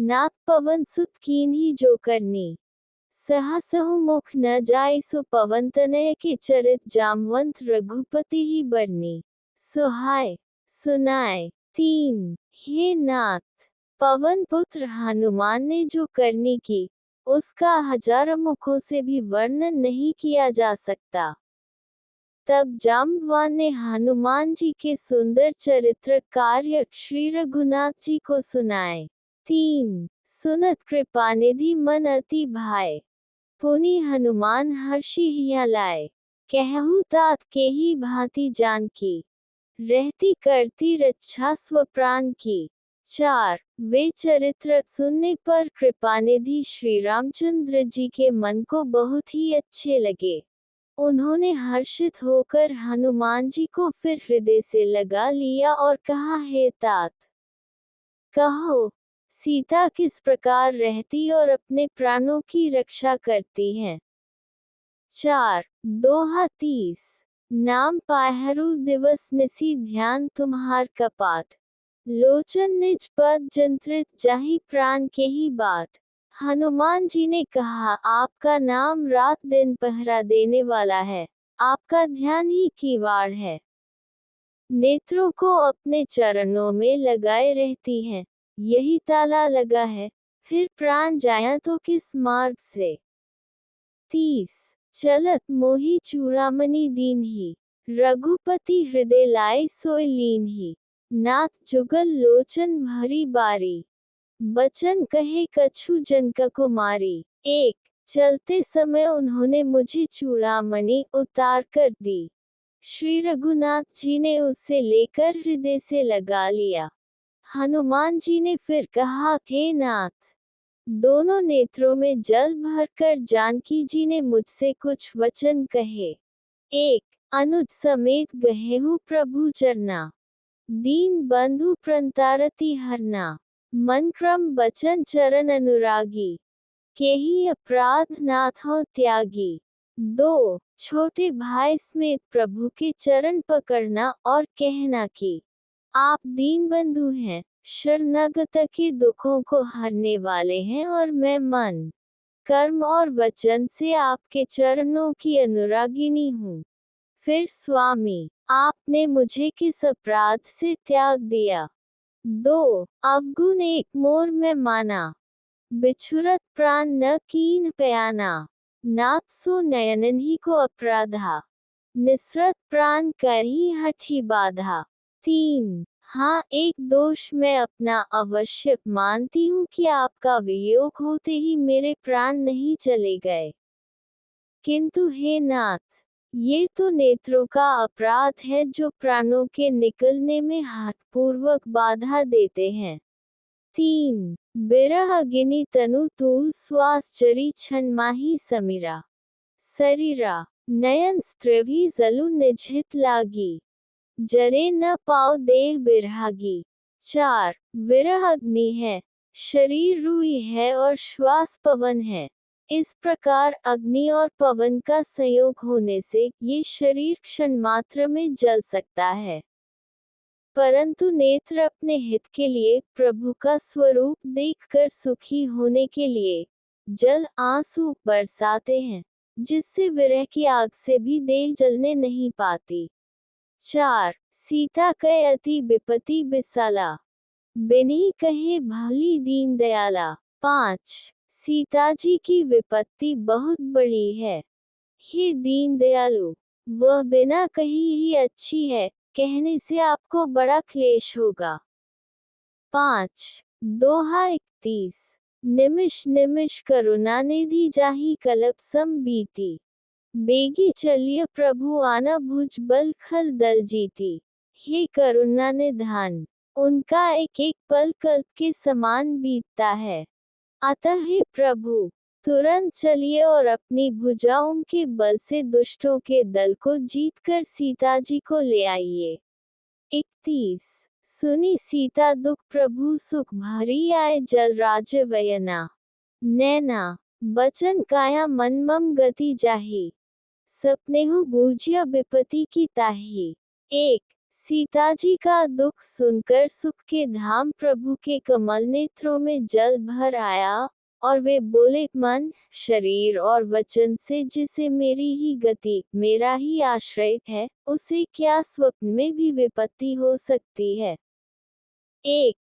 नाथ पवन सुत कीन्ही जो करनी। सहसहु मुख न जाय सो पवन तनय के चरित जामवंत रघुपति ही बरनी। सुहाय सुनाय। 3 हे नाथ, पवन पुत्र हनुमान ने जो करनी की, उसका हजारों मुखों से भी वर्णन नहीं किया जा सकता। तब जाम्बवान ने हनुमान जी के सुंदर चरित्र कार्य श्री रघुनाथ जी को सुनाए। 3 सुनत कृपानिधि मन अति भाए, पुनि हनुमान हर्षि हिया लाए। कहहु तात के ही भांति जानकी, रहती करती रक्षा स्वप्राण की। 4 वे चरित्र सुनने पर कृपानिधि श्री रामचंद्र जी के मन को बहुत ही अच्छे लगे। उन्होंने हर्षित होकर हनुमान जी को फिर हृदय से लगा लिया और कहा, हे तात, कहो सीता किस प्रकार रहती और अपने प्राणों की रक्षा करती हैं। 4 दोहा 30 नाम पायहरु दिवस निसी ध्यान तुम्हार कपाट, लोचन निज पद जंत्रित जाहि प्राण के ही बाट। हनुमान जी ने कहा, आपका नाम रात दिन पहरा देने वाला है, आपका ध्यान ही किवाड़ है, नेत्रों को अपने चरणों में लगाए रहती हैं, यही ताला लगा है, फिर प्राण जाया तो किस मार्ग से। 30 चलत मोहि चूड़ामणि दीन्ही, रघुपति हृदय लाए सोय लीन्ही। नाथ जुगल लोचन भरी बारी, बचन कहे कछु जन कुमारी। 1 चलते समय उन्होंने मुझे चूड़ामणि उतार कर दी। श्री रघुनाथ जी ने उसे लेकर हृदय से लगा लिया। हनुमान जी ने फिर कहा, हे नाथ, दोनों नेत्रों में जल भरकर जानकी जी ने मुझसे कुछ वचन कहे। 1 अनुज समेत गहेहु प्रभु चरना, दीन बंधु प्रंतारति हरना। मन क्रम बचन चरण अनुरागी, केही अपराध नाथों त्यागी। 2 छोटे भाई समेत प्रभु के चरण पकड़ना और कहना कि आप दीन बंधु हैं, शरणागत के दुखों को हरने वाले हैं और मैं मन, कर्म और वचन से आपके चरणों की अनुरागिनी हूँ। फिर स्वामी, आपने मुझे किस अपराध से त्याग दिया। 2 अवगुण एक मोर में माना, बिछुरत प्राण न कीन पयाना। नाथ सो नयनन ही को अपराधा, निसरत प्राण कर ही हठी बाधा। 3 हाँ, एक दोष मैं अपना अवश्य मानती हूँ कि आपका वियोग होते ही मेरे प्राण नहीं चले गए, किंतु हे नाथ, ये तो नेत्रों का अपराध है जो प्राणों के निकलने में हठपूर्वक बाधा देते हैं। 3 बिरह अगिनि तनु तूल श्वास चरी छन माही समीरा, शरीरा नयन स्त्रिभी जलु निझित लागी, जरे न पाओ देह बिरहागी। 4 विरह अग्नि है, शरीर रुई है और श्वास पवन है। इस प्रकार अग्नि और पवन का संयोग होने से ये शरीर क्षण मात्र में जल सकता है, परंतु नेत्र अपने हित के लिए, प्रभु का स्वरूप देखकर सुखी होने के लिए जल आंसू बरसाते हैं, जिससे विरह की आग से भी देह जलने नहीं पाती। 4 सीता कहे अति विपत्ति बिसाला, बिनी कहे भली दीन दयाला। 5 सीता जी की विपत्ति बहुत बड़ी है, हे दीन दयालु, वह बिना कही ही अच्छी है, कहने से आपको बड़ा क्लेश होगा। 5 दोहा 31 निमिष निमिष करुणा निधि जाहि कल्प सम बीती, बेगी चलिय प्रभु आना भुज बल खल दल जीती। हे करुणा निधान, उनका एक एक पल कल्प के समान बीतता है, अतः हे प्रभु, तुरंत चलिए और अपनी भुजाओं के बल से दुष्टों के दल को जीतकर सीता जी को ले आइए। 31 सुनी सीता दुख प्रभु सुख भरी आए जल राज्य वयना, नैना बचन काया मन मम गति जाही, सपनेहु बूझिया विपत्ति की ताही। 1 सीता जी का दुख सुनकर सुख के धाम प्रभु के कमल नेत्रों में जल भर आया, और वे बोले, मन, शरीर और वचन से जिसे मेरी ही गति, मेरा ही आश्रय है, उसे क्या स्वप्न में भी विपत्ति हो सकती है। 1